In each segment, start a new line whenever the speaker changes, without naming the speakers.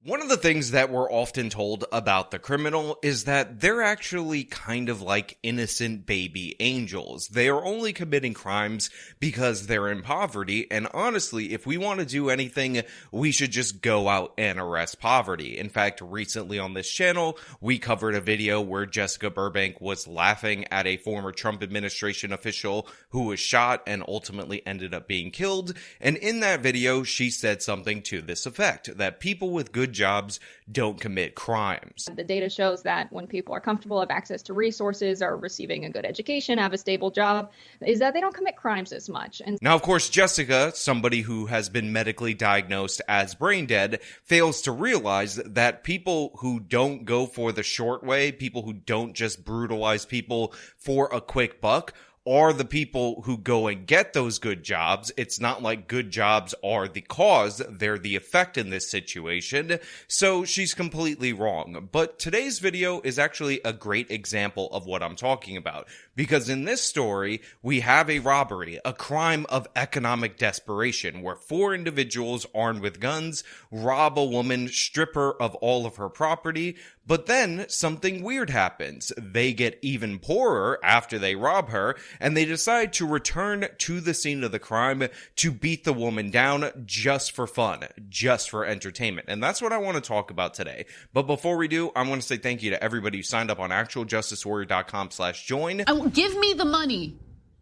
One of the things that we're often told about the criminal is that they're actually kind of like innocent baby angels. They are only committing crimes because they're in poverty, and honestly, if we want to do anything, we should just go out and arrest poverty. In fact, recently on this channel, we covered a video where Jessica Burbank was laughing at a former Trump administration official who was shot and ultimately ended up being killed, and in that video, she said something to this effect, that people with good jobs don't commit crimes.
The data shows that when people are comfortable, have access to resources, are receiving a good education, have a stable job, is that they don't commit crimes as much. And
now, of course, Jessica, somebody who has been medically diagnosed as brain dead, fails to realize that people who don't go for the short way, people who don't just brutalize people for a quick buck, are the people who go and get those good jobs. It's not like good jobs are the cause, they're the effect in this situation. So she's completely wrong. But today's video is actually a great example of what I'm talking about. Because in this story, we have a robbery, a crime of economic desperation, where 4 individuals armed with guns rob a woman, strip her of all of her property, but then something weird happens. They get even poorer after they rob her, and they decide to return to the scene of the crime to beat the woman down just for fun, just for entertainment. And that's what I want to talk about today. But before we do, I want to say thank you to everybody who signed up on actualjusticewarrior.com/join.
Give me the money.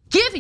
Give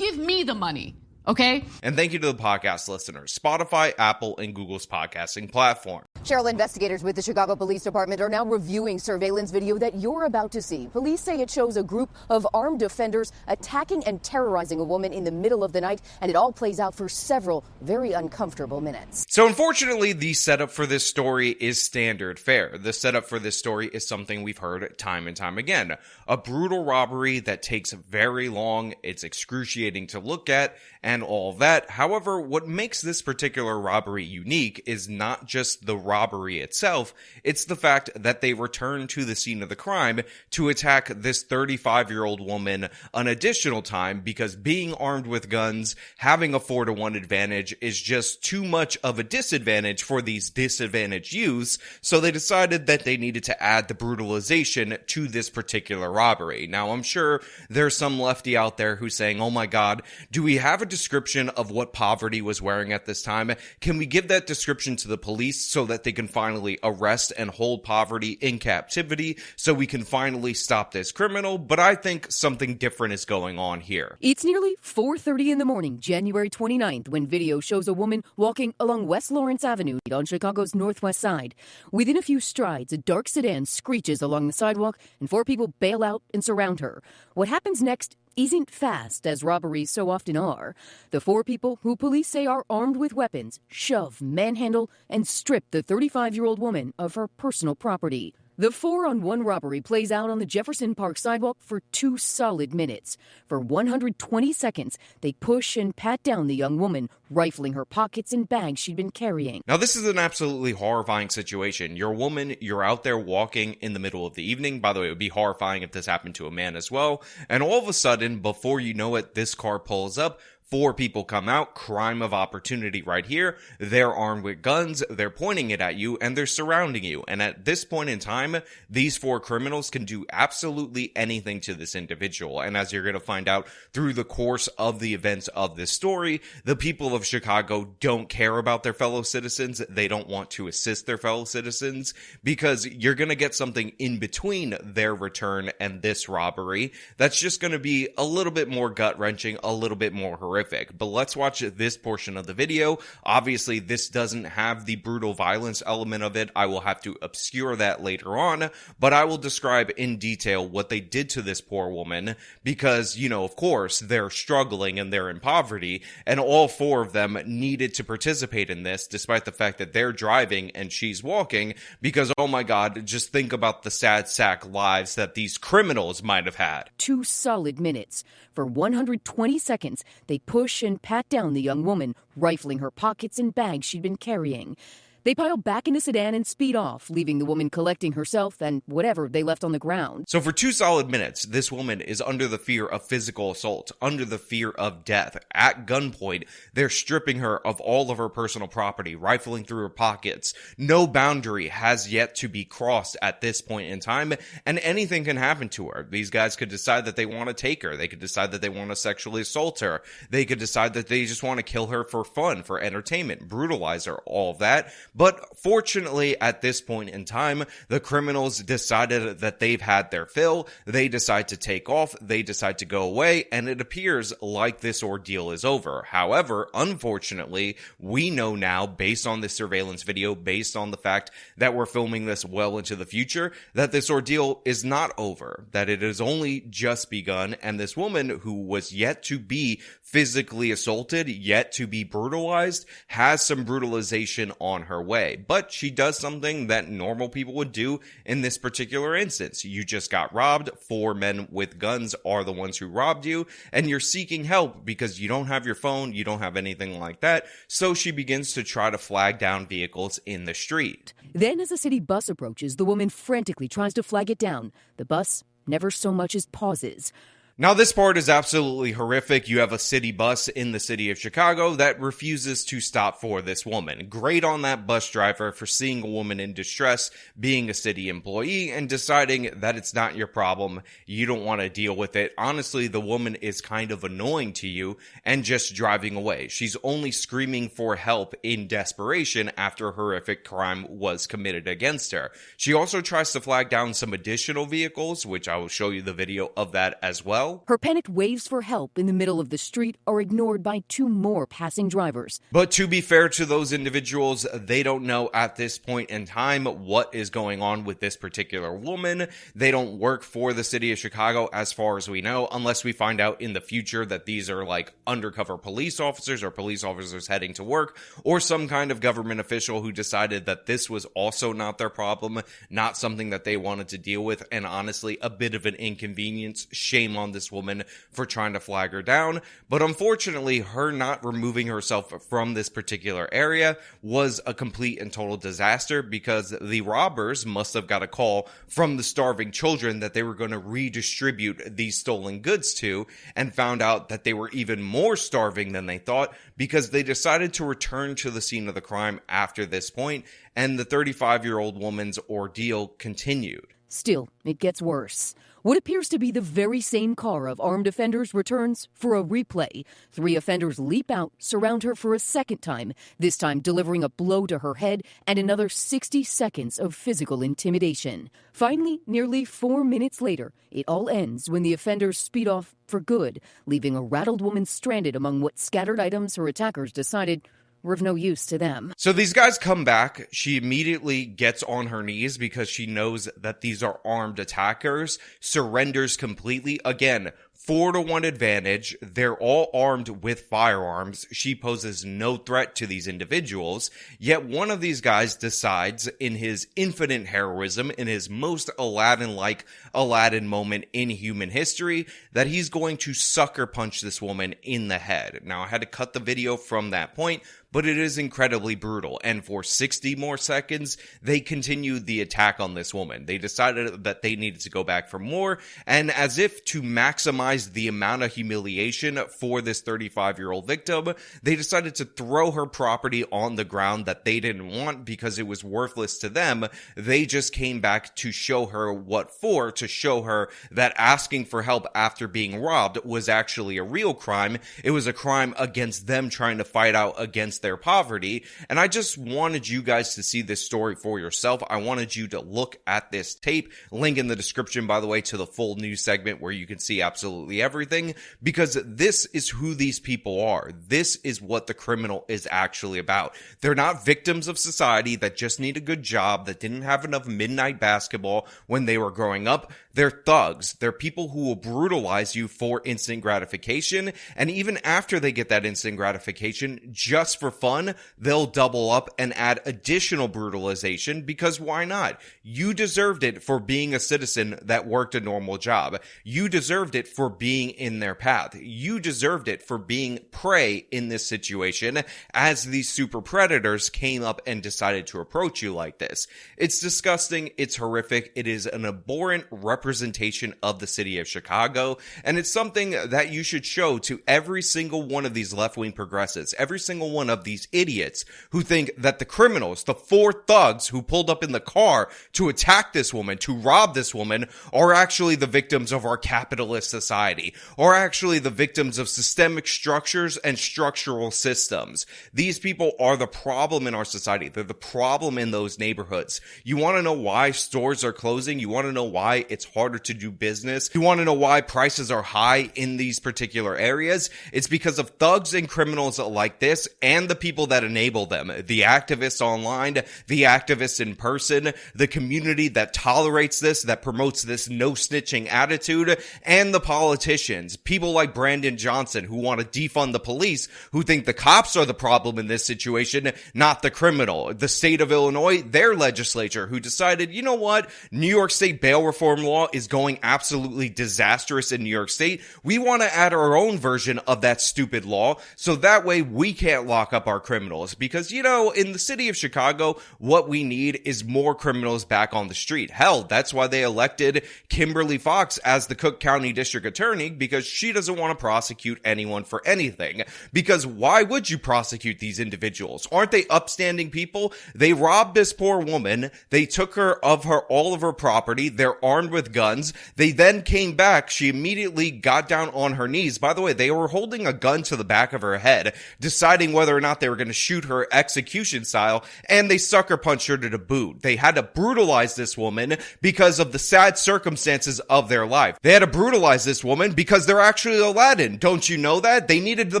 me the money. Okay?
And thank you to the podcast listeners, Spotify, Apple, and Google's podcasting platform.
Cheryl, investigators with the Chicago Police Department are now reviewing surveillance video that you're about to see. Police say it shows a group of armed offenders attacking and terrorizing a woman in the middle of the night, and it all plays out for several very uncomfortable minutes.
So unfortunately, the setup for this story is standard fare. The setup for this story is something we've heard time and time again. A brutal robbery that takes very long, it's excruciating to look at, and all that. However, what makes this particular robbery unique is not just the robbery itself, it's the fact that they return to the scene of the crime to attack this 35-year-old woman an additional time, because being armed with guns, having a 4-to-1 advantage is just too much of a disadvantage for these disadvantaged youths, so they decided that they needed to add the brutalization to this particular robbery. Now, I'm sure there's some lefty out there who's saying, oh my god, do we have a description of what poverty was wearing at this time? Can we give that description to the police so that they can finally arrest and hold poverty in captivity, so we can finally stop this criminal? But I think something different is going on here.
It's nearly 4:30 in the morning, January 29th, when video shows a woman walking along West Lawrence Avenue on Chicago's northwest side. Within a few strides, a dark sedan screeches along the sidewalk, and 4 people bail out and surround her. What happens next isn't fast, as robberies so often are. The 4 people, who police say are armed with weapons, shove, manhandle, and strip the 35-year-old woman of her personal property. The 4-on-1 robbery plays out on the Jefferson Park sidewalk for 2 solid minutes. For 120 seconds, they push and pat down the young woman, rifling her pockets and bags she'd been carrying.
Now, this is an absolutely horrifying situation. You're a woman, you're out there walking in the middle of the evening. By the way, it would be horrifying if this happened to a man as well. And all of a sudden, before you know it, this car pulls up. 4 people come out, crime of opportunity right here. They're armed with guns, they're pointing it at you, and they're surrounding you. And at this point in time, these 4 criminals can do absolutely anything to this individual. And as you're going to find out through the course of the events of this story, the people of Chicago don't care about their fellow citizens. They don't want to assist their fellow citizens, because you're going to get something in between their return and this robbery that's just going to be a little bit more gut-wrenching, a little bit more horrific. But let's watch this portion of the video. Obviously, this doesn't have the brutal violence element of it. I will have to obscure that later on, but I will describe in detail what they did to this poor woman, because, you know, of course, they're struggling and they're in poverty, and all 4 of them needed to participate in this, despite the fact that they're driving and she's walking, because, oh my god, just think about the sad sack lives that these criminals might have had.
2 solid minutes. For 120 seconds, they push and pat down the young woman, rifling her pockets and bags she'd been carrying. They pile back in a sedan and speed off, leaving the woman collecting herself and whatever they left on the ground.
So for 2 solid minutes, this woman is under the fear of physical assault, under the fear of death. At gunpoint, they're stripping her of all of her personal property, rifling through her pockets. No boundary has yet to be crossed at this point in time, and anything can happen to her. These guys could decide that they want to take her. They could decide that they want to sexually assault her. They could decide that they just want to kill her for fun, for entertainment, brutalize her, all of that. But fortunately, at this point in time, the criminals decided that they've had their fill. They decide to take off. They decide to go away, and it appears like this ordeal is over. However, unfortunately, we know now, based on this surveillance video, based on the fact that we're filming this well into the future, that this ordeal is not over, that it has only just begun, and this woman who was yet to be physically assaulted, yet to be brutalized, has some brutalization on her way. But she does something that normal people would do in this particular instance. You just got robbed. 4 men with guns are the ones who robbed you, and you're seeking help because you don't have your phone, you don't have anything like that. So she begins to try to flag down vehicles in the street.
Then, as a city bus approaches, the woman frantically tries to flag it down. The bus never so much as pauses.
Now, this part is absolutely horrific. You have a city bus in the city of Chicago that refuses to stop for this woman. Great on that bus driver for seeing a woman in distress, being a city employee, and deciding that it's not your problem. You don't want to deal with it. Honestly, the woman is kind of annoying to you and just driving away. She's only screaming for help in desperation after a horrific crime was committed against her. She also tries to flag down some additional vehicles, which I will show you the video of that as well.
Her panicked waves for help in the middle of the street are ignored by 2 more passing drivers.
But to be fair to those individuals, they don't know at this point in time what is going on with this particular woman. They don't work for the city of Chicago as far as we know, unless we find out in the future that these are like undercover police officers or police officers heading to work, or some kind of government official who decided that this was also not their problem, not something that they wanted to deal with, and honestly, a bit of an inconvenience. Shame on this woman for trying to flag her down. But unfortunately, her not removing herself from this particular area was a complete and total disaster, because the robbers must have got a call from the starving children that they were going to redistribute these stolen goods to, and found out that they were even more starving than they thought, because they decided to return to the scene of the crime after this point, and the 35-year-old woman's ordeal continued.
Still, it gets worse. What appears to be the very same car of armed offenders returns for a replay. 3 offenders leap out, surround her for a second time, this time delivering a blow to her head and another 60 seconds of physical intimidation. Finally, nearly 4 minutes later, it all ends when the offenders speed off for good, leaving a rattled woman stranded among what scattered items her attackers decided were of no use to them.
So these guys come back. She immediately gets on her knees because she knows that these are armed attackers, surrenders completely. Again, 4-1 advantage. They're all armed with firearms. She poses no threat to these individuals. Yet one of these guys decides, in his infinite heroism, in his most Aladdin-like Aladdin moment in human history, that he's going to sucker punch this woman in the head. Now, I had to cut the video from that point, but it is incredibly brutal. And for 60 more seconds, they continued the attack on this woman. They decided that they needed to go back for more, and as if to maximize the amount of humiliation for this 35-year-old victim, they decided to throw her property on the ground that they didn't want because it was worthless to them. They just came back to show her what for, to show her that asking for help after being robbed was actually a real crime. It was a crime against them trying to fight out against their poverty. And I just wanted you guys to see this story for yourself. I wanted you to look at this tape. Link in the description, by the way, to the full news segment where you can see absolutely everything, because this is who these people are. This is what the criminal is actually about. They're not victims of society that just need a good job, that didn't have enough midnight basketball when they were growing up. They're thugs. They're people who will brutalize you for instant gratification, and even after they get that instant gratification, just for fun, they'll double up and add additional brutalization because why not? You deserved it for being a citizen that worked a normal job. You deserved it for being in their path. You deserved it for being prey in this situation as these super predators came up and decided to approach you like this. It's disgusting. It's horrific. It is an abhorrent representation of the city of Chicago, and it's something that you should show to every single one of these left-wing progressives, every single one of these idiots who think that the criminals, the four thugs who pulled up in the car to attack this woman, to rob this woman, are actually the victims of our capitalist society, or actually the victims of systemic structures and structural systems. These people are the problem in our society. They're the problem in those neighborhoods. You want to know why stores are closing? You want to know why it's harder to do business? You want to know why prices are high in these particular areas? It's because of thugs and criminals like this and the people that enable them. The activists online, the activists in person, the community that tolerates this, that promotes this no snitching attitude, and the politicians. People like Brandon Johnson who want to defund the police, who think the cops are the problem in this situation, not the criminal. The state of Illinois, their legislature, who decided, you know what, New York State bail reform law is going absolutely disastrous in New York State. We want to add our own version of that stupid law, so that way we can't lock up our criminals. Because, you know, in the city of Chicago, what we need is more criminals back on the street. Hell, that's why they elected Kimberly Fox as the Cook County District Attorney, because she doesn't want to prosecute anyone for anything. Because why would you prosecute these individuals? Aren't they upstanding people? They robbed this poor woman. They took all of her property. They're armed with guns. They then came back. She immediately got down on her knees. By the way, they were holding a gun to the back of her head, deciding whether or not they were going to shoot her execution style, and they sucker punched her to the boot. They had to brutalize this woman because of the sad circumstances of their life. They had to brutalize this woman because they're actually Aladdin. Don't you know that? They needed the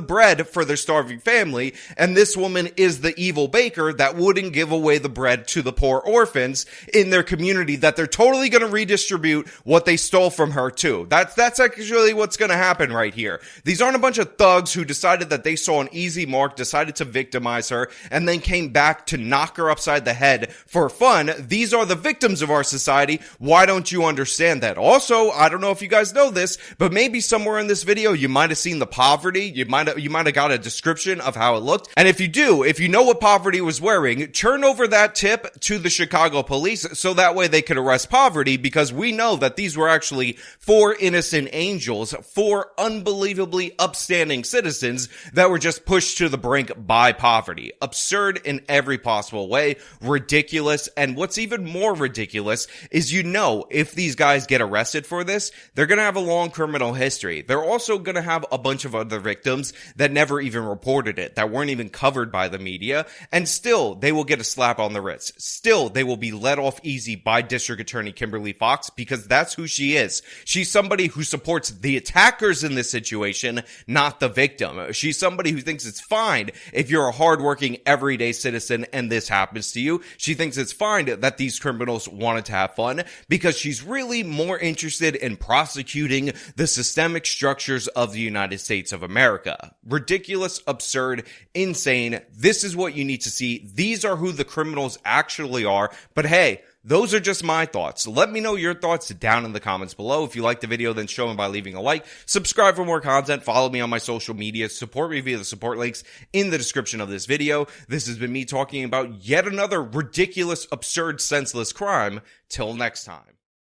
bread for their starving family, and this woman is the evil baker that wouldn't give away the bread to the poor orphans in their community that they're totally going to redistribute what they stole from her too. That's actually what's going to happen right here. These aren't a bunch of thugs who decided that they saw an easy mark, decided to victimize her, and then came back to knock her upside the head for fun. These are the victims of our society. Why don't you understand that? Also, I don't know if you guys know this, but maybe somewhere in this video you might have seen the poverty. You might have got a description of how it looked. And if you do, if you know what poverty was wearing, turn over that tip to the Chicago police so that way they could arrest poverty, because we know that these were actually four innocent angels, four unbelievably upstanding citizens that were just pushed to the brink by poverty. Absurd in every possible way, ridiculous, and what's even more ridiculous is, you know, if these guys get arrested for this, they're gonna have a long criminal history. They're also gonna have a bunch of other victims that never even reported it, that weren't even covered by the media, and still they will get a slap on the wrist. Still, they will be let off easy by District Attorney Kimberly Fox, because that's who she is. She's somebody who supports the attackers in this situation, not the victim. She's somebody who thinks it's fine if you're a hardworking, everyday citizen and this happens to you. She thinks it's fine that these criminals wanted to have fun, because she's really more interested in prosecuting the systemic structures of the United States of America. Ridiculous, absurd, insane. This is what you need to see. These are who the criminals actually are. But hey, those are just my thoughts. Let me know your thoughts down in the comments below. If you liked the video, then show them by leaving a like. Subscribe for more content. Follow me on my social media. Support me via the support links in the description of this video. This has been me talking about yet another ridiculous, absurd, senseless crime. Till next time.